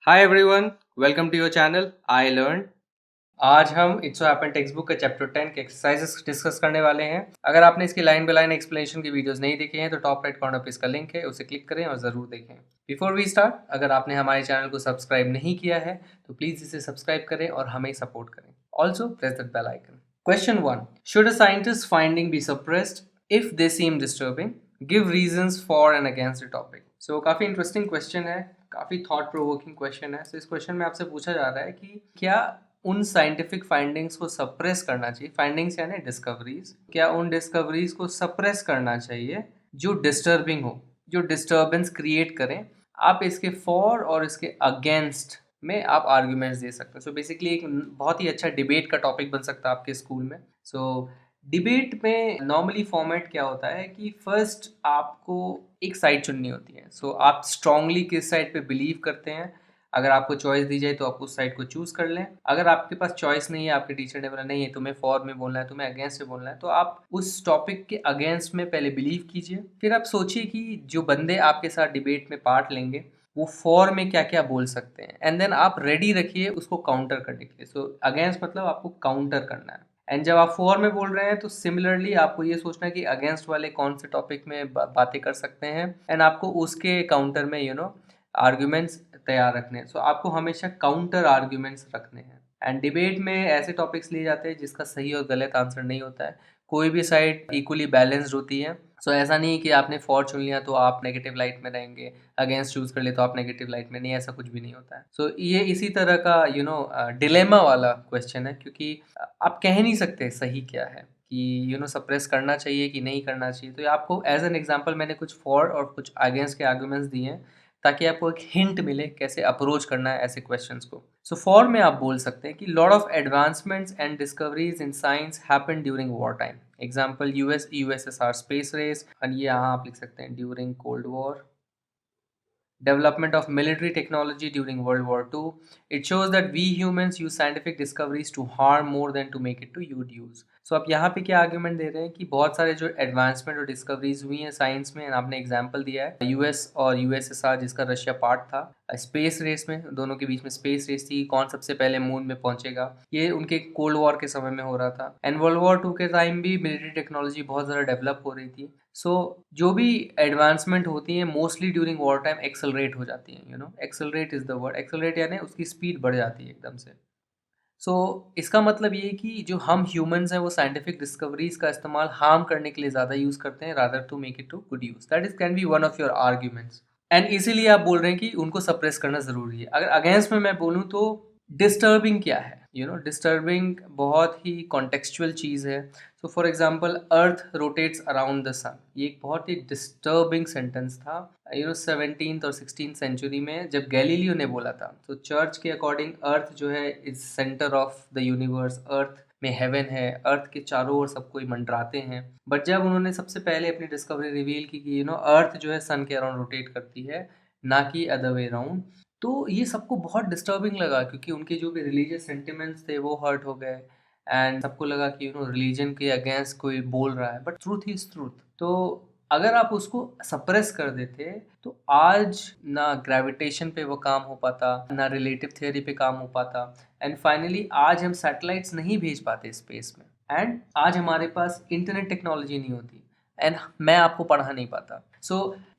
Hi everyone, welcome to your channel I learn. आज हम it's so happen text book के chapter 10 के exercises discuss करने वाले हैं। अगर आपने इसकी लाइन बाय लाइन एक्सप्लेनेशन की वीडियोस नहीं देखे हैं तो टॉप राइट कॉर्नर पे इसका लिंक है, उसे क्लिक करें और ज़रूर देखें। बिफोर वी स्टार्ट, अगर आपने हमारे चैनल को सब्सक्राइब नहीं किया है तो प्लीज़ इसे सब्सक्राइब करें और हमें सपोर्ट करें। Also press that bell icon. Question 1, should a scientist finding be suppressed if they seem disturbing? Give reasons for and against the topic. So काफ़ी इंटरेस्टिंग क्वेश्चन है, काफ़ी थॉट प्रोवोकिंग क्वेश्चन है। सो इस question में आपसे पूछा जा रहा है कि क्या उन साइंटिफिक फाइंडिंग्स को सप्रेस करना चाहिए, फाइंडिंग्स यानी डिस्कवरीज, क्या उन डिस्कवरीज को सप्रेस करना चाहिए जो डिस्टर्बिंग हो, जो डिस्टर्बेंस क्रिएट करें? आप इसके फॉर और इसके अगेंस्ट में आप आर्ग्यूमेंट्स दे सकते हैं। सो बेसिकली एक बहुत ही अच्छा डिबेट का टॉपिक बन सकता है आपके स्कूल में। सो डिबेट में नॉर्मली फॉर्मेट क्या होता है कि फर्स्ट आपको एक साइड चुननी होती है। सो आप स्ट्रांगली किस साइड पे बिलीव करते हैं, अगर आपको चॉइस दी जाए तो आप उस साइड को चूज कर लें। अगर आपके पास चॉइस नहीं है, आपके टीचर ने बोला नहीं है तुम्हें फॉर में बोलना है, तुम्हें अगेंस्ट में बोलना है, तो आप उस टॉपिक के अगेंस्ट में पहले बिलीव कीजिए। फिर आप सोचिए कि जो बंदे आपके साथ डिबेट में पार्ट लेंगे वो फॉर में क्या क्या बोल सकते हैं, एंड देन आप रेडी रखिए उसको काउंटर करने के लिए। सो अगेंस्ट मतलब आपको काउंटर करना है, एंड जब आप फॉर में बोल रहे हैं तो सिमिलरली आपको ये सोचना है कि अगेंस्ट वाले कौन से टॉपिक में बातें कर सकते हैं, एंड आपको उसके काउंटर में आर्ग्यूमेंट्स तैयार रखने हैं। सो आपको हमेशा काउंटर आर्ग्यूमेंट्स रखने हैं। एंड डिबेट में ऐसे टॉपिक्स लिए जाते हैं जिसका सही और गलत आंसर नहीं होता है, कोई भी साइड इक्वली बैलेंस्ड होती है। सो ऐसा नहीं है कि आपने फॉर चुन लिया तो आप नेगेटिव लाइट में रहेंगे, अगेंस्ट चूज कर ले तो आप नेगेटिव लाइट में, नहीं, ऐसा कुछ भी नहीं होता है। सो ये इसी तरह का डिलेमा वाला क्वेश्चन है, क्योंकि आप कह नहीं सकते सही क्या है, कि सप्रेस करना चाहिए कि नहीं करना चाहिए। तो ये आपको एज एन एग्जांपल मैंने कुछ फॉर और कुछ अगेंस्ट के आर्गुमेंट्स दिए हैं, ताकि आपको एक हिंट मिले कैसे अप्रोच करना है ऐसे क्वेश्चंस को। सो फॉर में आप बोल सकते हैं कि lot of advancements and discoveries in science happen during war time. Example USSR space race, और ये यहाँ आप लिख सकते हैं during cold war, development of military technology during World War II. It shows that we humans use scientific discoveries to harm more than to make it to good use. So आप यहाँ पे क्या आर्ग्यूमेंट दे रहे हैं कि बहुत सारे जो एडवांसमेंट और डिस्कवरीज हुई हैं साइंस में, आपने एग्जांपल दिया है यूएस और यूएसएसआर जिसका रशिया पार्ट था, स्पेस रेस में, दोनों के बीच में स्पेस रेस थी, कौन सबसे पहले मून में पहुंचेगा, ये उनके कोल्ड वॉर के समय में हो रहा था। एंड वर्ल्ड वॉर टू के टाइम भी मिलिट्री टेक्नोलॉजी बहुत ज़्यादा डेवलप हो रही थी। जो भी एडवांसमेंट होती है mostly during war time accelerate हो जाती है। Accelerate is the word, accelerate यानी उसकी स्पीड बढ़ जाती है एकदम से। इसका मतलब ये है कि जो हम ह्यूमंस हैं वो साइंटिफिक डिस्कवरीज का इस्तेमाल हार्म करने के लिए ज़्यादा यूज़ करते हैं rather to make it to good use. That is can be one of your arguments, and इसीलिए आप बोल रहे हैं कि उनको सप्रेस करना ज़रूरी है। अगर अगेंस्ट में मैं बोलूँ तो डिस्टर्बिंग क्या है, डिस्टर्बिंग बहुत ही कॉन्टेक्चुअल चीज़ है। So for example, earth rotates around the sun, ये एक बहुत ही डिस्टर्बिंग सेंटेंस था। 17th और 16th सेंचुरी में जब गैलीलियो ने बोला था, तो चर्च के अकॉर्डिंग अर्थ जो है is centre of the universe, earth में हेवन है, अर्थ के चारों ओर सब कोई मंडराते हैं। बट जब उन्होंने सबसे पहले अपनी डिस्कवरी रिवील की कि अर्थ जो है सन के अराउंड रोटेट करती है, ना कि अदर वे अराउंड, तो ये सबको बहुत डिस्टर्बिंग लगा, क्योंकि उनके जो भी रिलीजियस सेंटिमेंट्स थे वो हर्ट हो गए, एंड सबको लगा कि रिलीजन के अगेंस्ट कोई बोल रहा है, बट ट्रूथ इज ट्रूथ। तो अगर आप उसको सप्रेस कर देते तो आज ना ग्रेविटेशन पे वो काम हो पाता, ना रिलेटिव थियोरी पे काम हो पाता, एंड फाइनली आज हम सैटेलाइट्स नहीं भेज पाते स्पेस में, एंड आज हमारे पास इंटरनेट टेक्नोलॉजी नहीं होती, एंड मैं आपको पढ़ा नहीं पाता।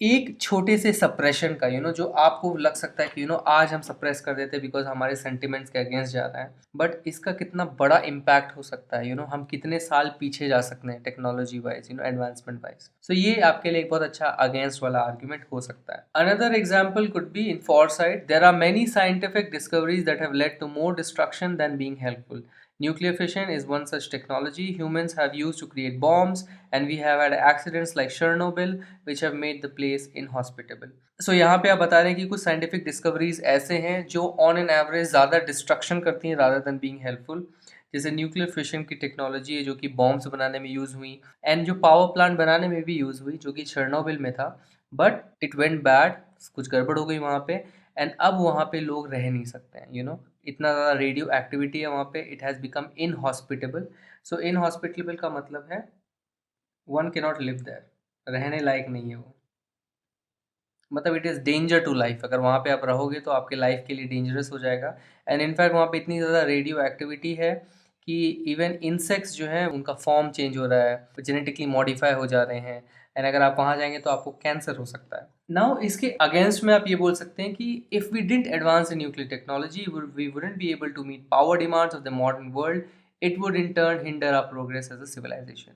एक छोटे से सप्रेशन का जो आपको लग सकता है कि आज हम सप्रेस कर देते बिकॉज हमारे सेंटिमेंट्स के अगेंस्ट जा रहा है, बट इसका कितना बड़ा इम्पैक्ट हो सकता है, हम कितने साल पीछे जा सकते हैं टेक्नोलॉजी वाइज, एडवांसमेंट वाइज। ये आपके लिए एक बहुत अच्छा अगेंस्ट वाला आर्ग्यूमेंट हो सकता है। Another example could be in foresight, there are many scientific discoveries that have led to more destruction than being helpful. Nuclear fission is one such technology humans have used to create bombs, and we have had accidents like Chernobyl which have made the place inhospitable. यहाँ पे आप बता रहे हैं कि कुछ scientific discoveries ऐसे हैं जो ऑन एन एवरेज ज़्यादा डिस्ट्रक्शन करती हैं रादर देन बीइंग हेल्पफुल। जैसे न्यूक्लियर फिशन की टेक्नोलॉजी है जो कि बॉम्ब्स बनाने में यूज़ हुई, एंड जो पावर प्लांट बनाने में भी यूज़ हुई जो कि छर्नोबिल में था, बट इट वेंट बैड, कुछ गड़बड़ हो गई वहाँ पे, एंड अब वहाँ पे लोग रह नहीं सकते हैं। इतना ज़्यादा रेडियो एक्टिविटी है वहाँ पे, it has become inhospitable. Inhospitable का मतलब है वन के नॉट लिव देयर, रहने लायक नहीं है वो। मतलब it is danger to life. अगर वहाँ पे आप रहोगे तो आपके लाइफ के लिए डेंजरस हो जाएगा। एंड इनफैक्ट वहाँ पे इतनी ज़्यादा रेडियो एक्टिविटी है कि इवन इंसेक्ट्स जो हैं उनका फॉर्म चेंज हो रहा है, जेनेटिकली मॉडिफाई हो जा रहे हैं। एंड अगर आप वहाँ जाएंगे तो आपको कैंसर हो सकता है। नाउ इसके अगेंस्ट में आप ये बोल सकते हैं कि if we didn't advance in nuclear technology we wouldn't be able to meet power demands of the modern world, it would in turn hinder our progress as a civilisation.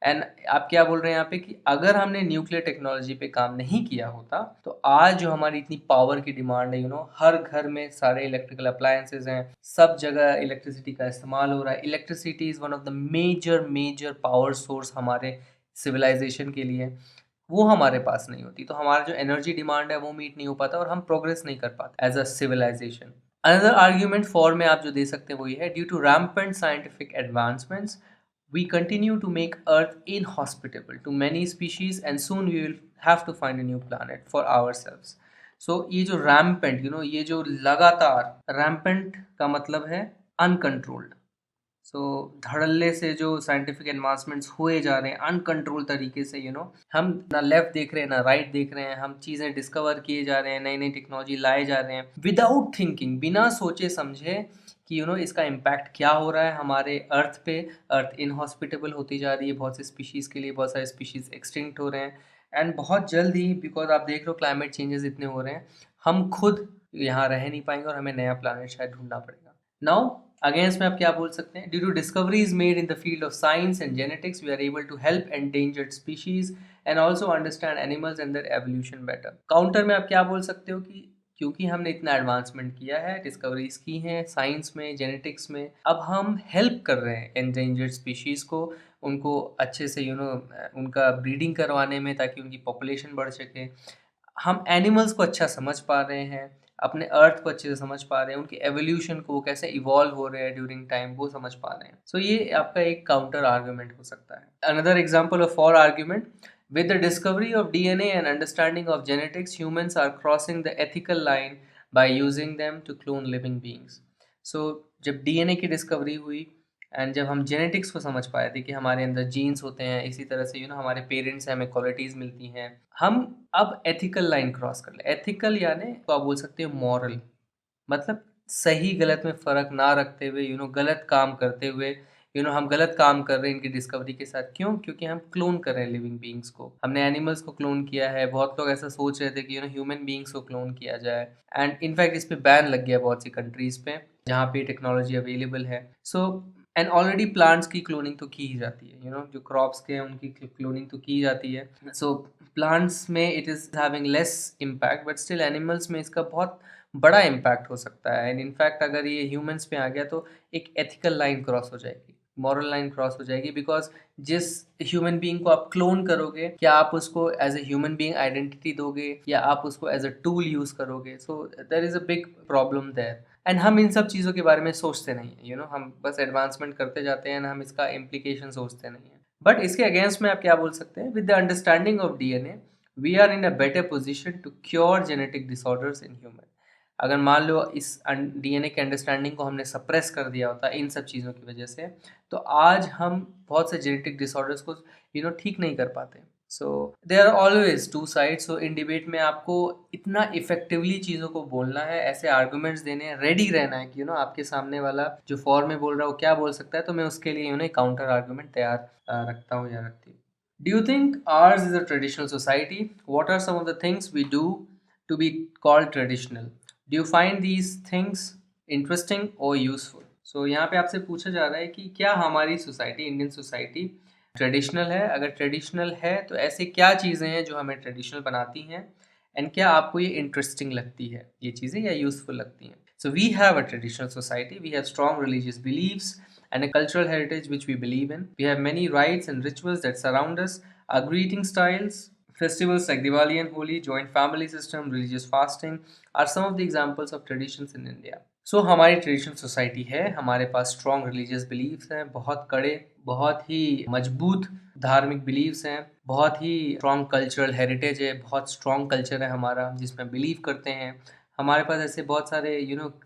And आप क्या बोल रहे हैं यहाँ पे कि अगर हमने न्यूक्लियर टेक्नोलॉजी पे काम नहीं किया होता तो आज जो हमारी इतनी पावर की डिमांड है, हर घर में सारे इलेक्ट्रिकल अप्लायंसेज हैं, सब जगह इलेक्ट्रिसिटी का इस्तेमाल हो रहा है। Electricity is one of the major major power source हमारे सिविलाइजेशन के लिए। वो हमारे पास नहीं होती तो हमारा जो एनर्जी डिमांड है वो मीट नहीं हो पाता और हम प्रोग्रेस नहीं कर पाते as a civilisation. Another argument for में आप जो दे सकते हैं वो ये है, due to rampant scientific advancements we continue to make Earth inhospitable to many species and soon we will have to find a new planet for ourselves. So ये जो rampant, ये जो लगातार, rampant का मतलब है uncontrolled. सो धड़ल्ले से जो साइंटिफिक एडवांसमेंट्स हुए जा रहे हैं अनकंट्रोल तरीके से, हम ना लेफ्ट देख रहे हैं ना राइट देख रहे हैं, हम चीज़ें डिस्कवर किए जा रहे हैं, नई नई टेक्नोलॉजी लाए जा रहे हैं विदाउट थिंकिंग, बिना सोचे समझे कि इसका इम्पैक्ट क्या हो रहा है हमारे अर्थ पे। अर्थ इनहॉस्पिटेबल होती जा रही है बहुत से स्पीशीज़ के लिए, बहुत सारे स्पीशीज़ एक्सटिंक्ट हो रहे हैं। एंड बहुत जल्द ही, बिकॉज आप देख रहे हो क्लाइमेट चेंजेस इतने हो रहे हैं, हम खुद यहाँ रह नहीं पाएंगे और हमें नया प्लानट शायद ढूंढना पड़ेगा। नाउ अगेंस्ट में आप क्या बोल सकते हैं, due to discoveries made in the field of science and genetics we are able to help endangered species and also understand animals and their evolution better. Counter में आप क्या बोल सकते हो कि क्योंकि हमने इतना एडवांसमेंट किया है, डिस्कवरीज की हैं साइंस में, जेनेटिक्स में, अब हम हेल्प कर रहे हैं एंडेंजर्ड स्पीशीज़ को, उनको अच्छे से उनका ब्रीडिंग करवाने में ताकि उनकी पॉपुलेशन बढ़ सके। हम एनिमल्स को अच्छा समझ पा रहे हैं, अपने अर्थ को अच्छे से समझ पा रहे हैं, उनके एवोल्यूशन को कैसे इवॉल्व हो रहे हैं ड्यूरिंग टाइम वो समझ पा रहे हैं। सो ये आपका एक काउंटर आर्ग्यूमेंट हो सकता है। Another example of for argument, with the discovery of DNA and understanding of genetics, humans are crossing the ethical line by using them to clone living beings. So जब DNA की discovery हुई and जब हम genetics को समझ पाए थे कि हमारे अंदर जीन्स होते हैं, इसी तरह से हमारे पेरेंट्स से हमें क्वालिटीज़ मिलती हैं, हम अब एथिकल लाइन क्रॉस कर ले। एथिकल यानी तो आप बोल सकते हो मॉरल, मतलब सही गलत में फ़र्क ना रखते हुए, गलत काम करते हुए, हम गलत काम कर रहे हैं इनकी डिस्कवरी के साथ। क्यों? क्योंकि हम क्लोन कर रहे हैं लिविंग बीइंग्स को। हमने एनिमल्स को क्लोन किया है, बहुत लोग ऐसा सोच रहे थे कि ह्यूमन बीइंग्स को क्लोन किया जाए, एंड इनफैक्ट इस पे बैन लग गया बहुत सी कंट्रीज़ पे जहाँ पे टेक्नोलॉजी अवेलेबल है। सो एंड ऑलरेडी प्लांट्स की क्लोनिंग तो की ही जाती है, जो क्रॉप्स के हैं उनकी क्लोनिंग तो की जाती है। सो प्लांट्स में it is having less impact, but still animals में इसका बहुत बड़ा इम्पैक्ट हो सकता है। एंड इनफैक्ट अगर ये ह्यूमंस पे आ गया तो एक एथिकल लाइन क्रॉस हो जाएगी, मॉरल लाइन क्रॉस हो जाएगी, बिकॉज जिस ह्यूमन बीइंग को आप क्लोन करोगे, क्या आप उसको as a human being identity दोगे या आप उसको एज अ टूल यूज़ करोगे? So there is a big problem there. And हम इन सब चीज़ों के बारे में सोचते नहीं हैं, हम बस एडवांसमेंट करते जाते हैं, हम इसका इम्प्लीकेशन सोचते नहीं हैं। बट इसके अगेंस्ट में आप क्या बोल सकते हैं, with the understanding of DNA we are in a better position to cure genetic disorders in human. अगर मान लो इस DNA के अंडरस्टैंडिंग को हमने सप्रेस कर दिया होता इन सब चीज़ों की वजह से, तो आज हम बहुत से जेनेटिक डिसऑर्डर्स को ठीक नहीं कर पाते। So there are always two sides. So in debate में आपको इतना इफेक्टिवली चीज़ों को बोलना है, ऐसे आर्गूमेंट्स देने हैं, रेडी रहना है कि आपके सामने वाला जो फॉर में बोल रहा है वो क्या बोल सकता है, तो मैं उसके लिए काउंटर आर्गूमेंट तैयार रखता हूँ या रखती हूँ। Do you think ours is a traditional society? What are some of the things we do to be called traditional? Do you find these things interesting or useful? So यहाँ पे आपसे पूछा जा रहा है कि क्या हमारी सोसाइटी, इंडियन सोसाइटी ट्रेडिशनल है? अगर ट्रेडिशनल है तो ऐसे क्या चीज़ें हैं जो हमें ट्रेडिशनल बनाती हैं, एंड क्या आपको ये इंटरेस्टिंग लगती है ये चीज़ें या यूजफुल लगती हैं? So we have a traditional society, we have strong religious beliefs and a cultural heritage which we believe in. We have many rites and rituals that surround us. Our greeting styles, festivals like Diwali and Holi, joint family system, religious fasting are some of the examples of traditions in India. So हमारी traditional society है, हमारे पास strong religious beliefs हैं, बहुत कड़े, बहुत ही मजबूत धार्मिक beliefs हैं, बहुत ही स्ट्रॉन्ग कल्चरल हेरिटेज है, बहुत स्ट्रॉन्ग कल्चर है हमारा जिसमें बिलीव करते हैं। हमारे पास ऐसे बहुत सारे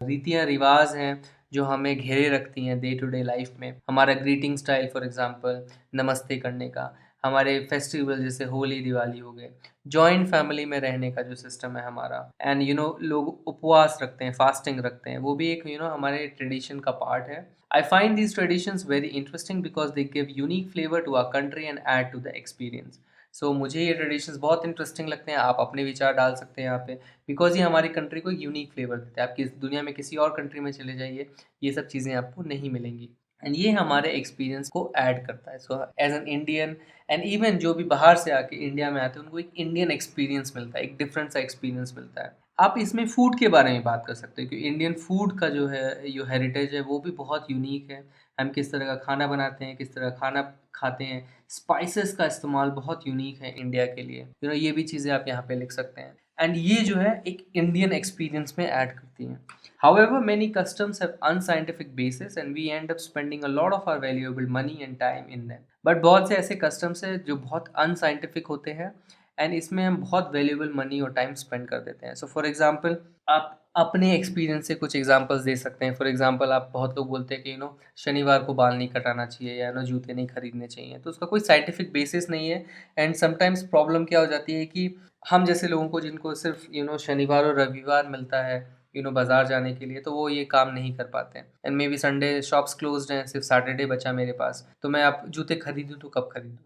रीतियाँ रिवाज हैं जो हमें घेरे रखती हैं डे टू डे लाइफ में। हमारा ग्रीटिंग स्टाइल फॉर एग्जांपल नमस्ते करने का, हमारे फेस्टिवल जैसे होली दिवाली हो गए, जॉइंट फैमिली में रहने का जो सिस्टम है हमारा, एंड लोग उपवास रखते हैं, फास्टिंग रखते हैं, वो भी एक हमारे ट्रेडिशन का पार्ट है। I find these traditions very interesting because they give unique flavour to our country and add to the experience. So मुझे ये ट्रेडिशंस बहुत इंटरेस्टिंग लगते हैं। आप अपने विचार डाल सकते हैं यहाँ पे, बिकॉज ये हमारी कंट्री को यूनिक फ्लेवर देते हैं। आप किस दुनिया में किसी और कंट्री में चले जाइए, ये सब चीज़ें आपको नहीं मिलेंगी, एंड ये हमारे एक्सपीरियंस को ऐड करता है। So as an Indian, and even जो भी बाहर से आके इंडिया में आते हैं, उनको एक इंडियन एक्सपीरियंस मिलता है, एक डिफरेंट सा एक्सपीरियंस मिलता है। आप इसमें फूड के बारे में बात कर सकते हो कि इंडियन फूड का जो है, जो हेरिटेज है, वो भी बहुत यूनिक है। हम किस तरह का खाना बनाते हैं, किस तरह खाना खाते हैं, स्पाइसेस का इस्तेमाल बहुत यूनिक है इंडिया के लिए। ये भी चीज़ें आप यहाँ पे लिख सकते हैं, एंड ये जो है एक इंडियन एक्सपीरियंस में ऐड करती हैं। However, many customs have unscientific basis and we end up spending a lot of our valuable money and time in them. But बहुत से ऐसे customs है जो बहुत unscientific होते हैं, एंड इसमें हम बहुत वैल्यूएबल मनी और टाइम स्पेंड कर देते हैं। सो फॉर एग्जांपल, आप अपने एक्सपीरियंस से कुछ एग्जांपल्स दे सकते हैं। फॉर एग्जांपल, आप बहुत लोग बोलते हैं कि शनिवार को बाल नहीं कटाना चाहिए या जूते नहीं खरीदने चाहिए, तो उसका कोई साइंटिफिक बेसिस नहीं है। एंड समटाइम्स प्रॉब्लम क्या हो जाती है कि हम जैसे लोगों को, जिनको सिर्फ शनिवार और रविवार मिलता है बाजार जाने के लिए, तो वो ये काम नहीं कर पाते हैं। And may be Sunday shops closed हैं, सिर्फ सैटरडे बचा मेरे पास, तो मैं आप जूते खरीदूँ तो कब खरीदूँ?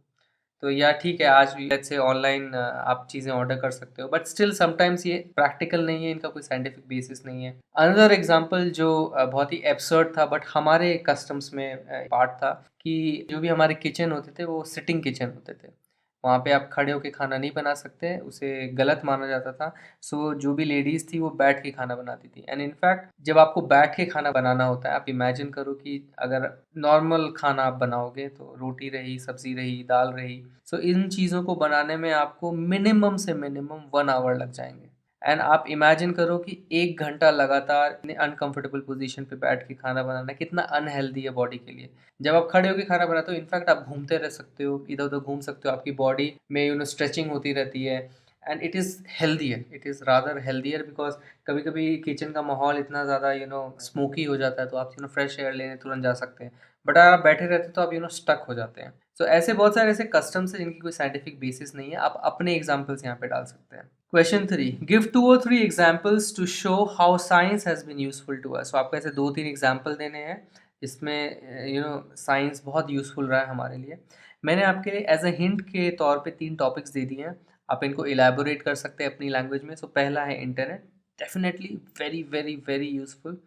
तो या ठीक है, आज भी लेट्स से ऑनलाइन आप चीज़ें ऑर्डर कर सकते हो, बट स्टिल समटाइम्स ये प्रैक्टिकल नहीं है, इनका कोई साइंटिफिक बेसिस नहीं है। अनदर एग्जांपल जो बहुत ही एब्सर्ड था बट हमारे कस्टम्स में पार्ट था, कि जो भी हमारे किचन होते थे वो सिटिंग किचन होते थे। वहाँ पे आप खड़े होके खाना नहीं बना सकते, उसे गलत माना जाता था। सो जो भी लेडीज़ थी वो बैठ के खाना बनाती थी, एंड इनफैक्ट जब आपको बैठ के खाना बनाना होता है, आप इमेजिन करो कि अगर नॉर्मल खाना आप बनाओगे तो रोटी रही, सब्जी रही, दाल रही, सो इन चीज़ों को बनाने में आपको मिनिमम से मिनिमम 1 आवर लग जाएंगे। एंड आप इमेजिन करो कि 1 घंटा लगातार इतने अनकंफर्टेबल पोजीशन पे बैठ के खाना बनाना कितना अनहेल्दी है बॉडी के लिए। जब आप खड़े होकर खाना बनाते हो, इनफैक्ट आप घूमते रह सकते हो, इधर उधर घूम सकते हो, आपकी बॉडी में स्ट्रेचिंग होती रहती है, and it is healthier, it is rather healthier, because कभी कभी किचन का माहौल इतना ज़्यादा स्मोकी हो जाता है, तो आप फ्रेश एयर लेने तुरंत जा सकते हैं। बट अगर आप बैठे रहते तो आप स्टक हो जाते हैं। तो ऐसे बहुत सारे ऐसे कस्टम्स हैं जिनकी कोई साइंटिफिक बेसिस नहीं है। आप अपने एग्जाम्पल्स यहाँ पे डाल सकते हैं। Question 3, give 2 or 3 examples to show how science has been useful to us. तो आपको ऐसे 2-3 एग्जाम्पल देने हैं जिसमें साइंस बहुत यूजफुल रहा है हमारे लिए। मैंने आपके लिए एज अ हिंट के तौर पे 3 टॉपिक्स दे दिए हैं, आप इनको इलेबोरेट कर सकते हैं अपनी लैंग्वेज में। सो पहला है internet, definitely very very very useful.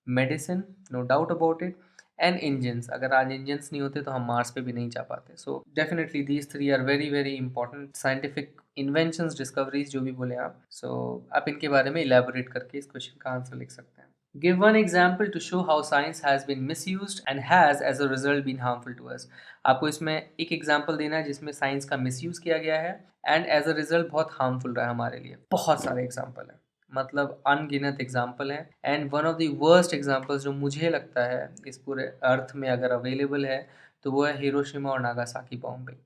Medicine, no doubt about it. And engines, अगर आज इंजन्स नहीं होते तो हम मार्स पे भी नहीं जा पाते। So definitely these 3 are very very important scientific inventions, discoveries, जो भी बोले आप। सो आप इनके बारे में इलेबोरेट करके इस क्वेश्चन का आंसर लिख सकते हैं। Give one example to show how science has been misused and has as a result been harmful to us. आपको इसमें एक एग्जाम्पल देना है जिसमें साइंस का मिसयूज किया गया है एंड एज अ रिजल्ट बहुत हार्मफुल रहा है हमारे लिए। बहुत सारे एग्जाम्पल हैं, मतलब अनगिनत एग्जाम्पल हैं, and one of the worst examples जो मुझे लगता है इस पूरे अर्थ में अगर अवेलेबल है, तो वो है हिरोशिमा और नागासाकी बॉम्ब पे।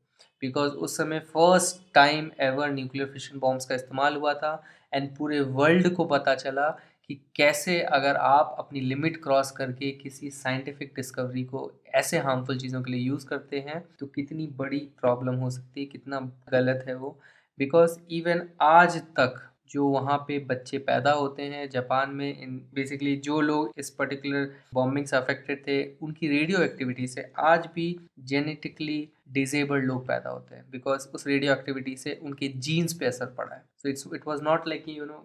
बिकॉज उस समय first time ever nuclear fission bombs का इस्तेमाल हुआ था, एंड पूरे वर्ल्ड को पता चला कि कैसे अगर आप अपनी लिमिट क्रॉस करके किसी साइंटिफिक डिस्कवरी को ऐसे हार्मफुल चीज़ों के लिए यूज़ करते हैं, तो कितनी बड़ी प्रॉब्लम हो सकती है, कितना गलत है वो। बिकॉज इवन आज तक जो वहाँ पे बच्चे पैदा होते हैं जापान में, इन बेसिकली जो लोग इस पर्टिकुलर बॉम्बिंग से अफेक्टेड थे, उनकी रेडियो एक्टिविटी से आज भी जेनेटिकली डिजेबल्ड लोग पैदा होते हैं, बिकॉज उस रेडियो एक्टिविटी से उनके जीन्स पे असर पड़ा है। So it was not like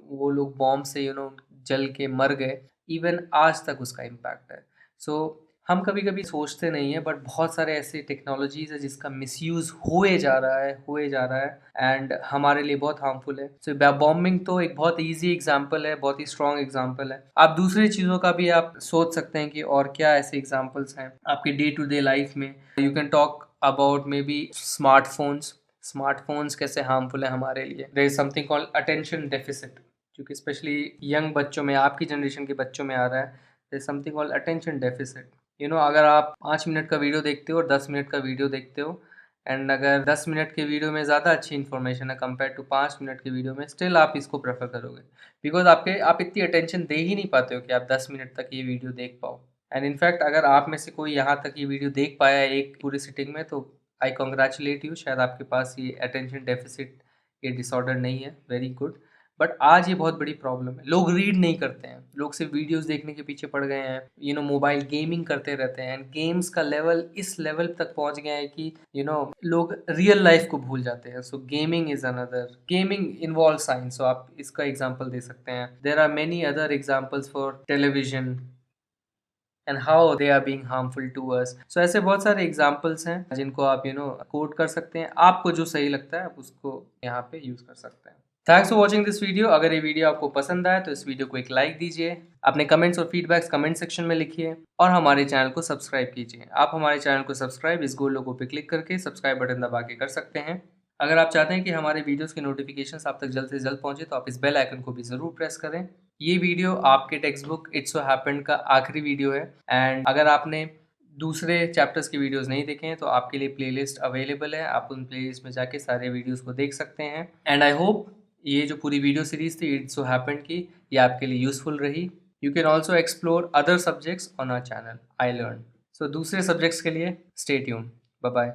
वो लोग बॉम्ब से जल के मर गए, इवन आज तक उसका इम्पैक्ट है। सो हम कभी कभी सोचते नहीं है, बट बहुत सारे ऐसे टेक्नोलॉजीज है जिसका मिसयूज हुए जा रहा है, हुए जा रहा है, एंड हमारे लिए बहुत हार्मफुल है। सो बॉम्बिंग तो एक बहुत इजी एग्जांपल है, बहुत ही स्ट्रॉन्ग एग्जांपल है। आप दूसरी चीज़ों का भी आप सोच सकते हैं कि और क्या ऐसे एग्जांपल्स हैं आपके डे टू डे लाइफ में। You can talk about maybe smartphones. Smartphones कैसे हार्मफुल है हमारे लिए। There is something called attention deficit, क्योंकि स्पेशली यंग बच्चों में, आपकी जनरेशन के बच्चों में आ रहा है। There is something called attention deficit. अगर आप 5 मिनट का वीडियो देखते हो और 10 मिनट का वीडियो देखते हो, एंड अगर 10 मिनट के वीडियो में ज़्यादा अच्छी इन्फॉर्मेशन है कंपेयर टू 5 मिनट के वीडियो में, स्टिल आप इसको प्रेफर करोगे, बिकॉज आप इतनी अटेंशन दे ही नहीं पाते हो कि आप 10 मिनट तक ये वीडियो देख पाओ। एंड इनफैक्ट अगर आप में से कोई यहाँ तक ये वीडियो देख पाया है एक पूरी सिटिंग में, तो आई कॉन्ग्रेचुलेट यू, शायद आपके पास ये अटेंशन डेफिसिट ये डिसऑर्डर नहीं है, वेरी गुड। बट आज ये बहुत बड़ी प्रॉब्लम है, लोग रीड नहीं करते हैं, लोग सिर्फ वीडियोस देखने के पीछे पड़ गए हैं, मोबाइल गेमिंग करते रहते हैं, एंड गेम्स का लेवल इस लेवल तक पहुंच गया है कि लोग रियल लाइफ को भूल जाते हैं। So gaming is another, gaming involve science, so आप इसका एग्जाम्पल दे सकते हैं। There are many other examples for television and how they are being harmful to us. So ऐसे बहुत सारे एग्जाम्पल्स हैं जिनको आप कोट कर सकते हैं, आपको जो सही लगता है आप उसको यहाँ पे यूज कर सकते हैं। Thanks for watching this video. अगर ये वीडियो आपको पसंद आए तो इस वीडियो को एक लाइक दीजिए, अपने कमेंट्स और फीडबैक्स कमेंट सेक्शन में लिखिए और हमारे चैनल को सब्सक्राइब कीजिए। आप हमारे चैनल को सब्सक्राइब इस गोल लोगो पे क्लिक करके सब्सक्राइब बटन दबा के कर सकते हैं। अगर आप चाहते हैं कि हमारे वीडियोस की नोटिफिकेशंस आप तक जल्द से जल्द पहुंचे तो आप इस बेल आइकन को भी ज़रूर प्रेस करें। ये वीडियो आपके text book it's so happened का आखिरी वीडियो है, एंड अगर आपने दूसरे चैप्टर्स की वीडियोस नहीं देखे हैं तो आपके लिए प्लेलिस्ट अवेलेबल है, आप उन प्लेलिस्ट में जाके सारे वीडियोस को देख सकते हैं। एंड आई होप ये जो पूरी वीडियो सीरीज थी इट्स सो हैपेंड की, ये आपके लिए यूजफुल रही। You can also explore other subjects on our channel I learn. सो दूसरे सब्जेक्ट्स के लिए स्टे ट्यून्ड। Bye bye.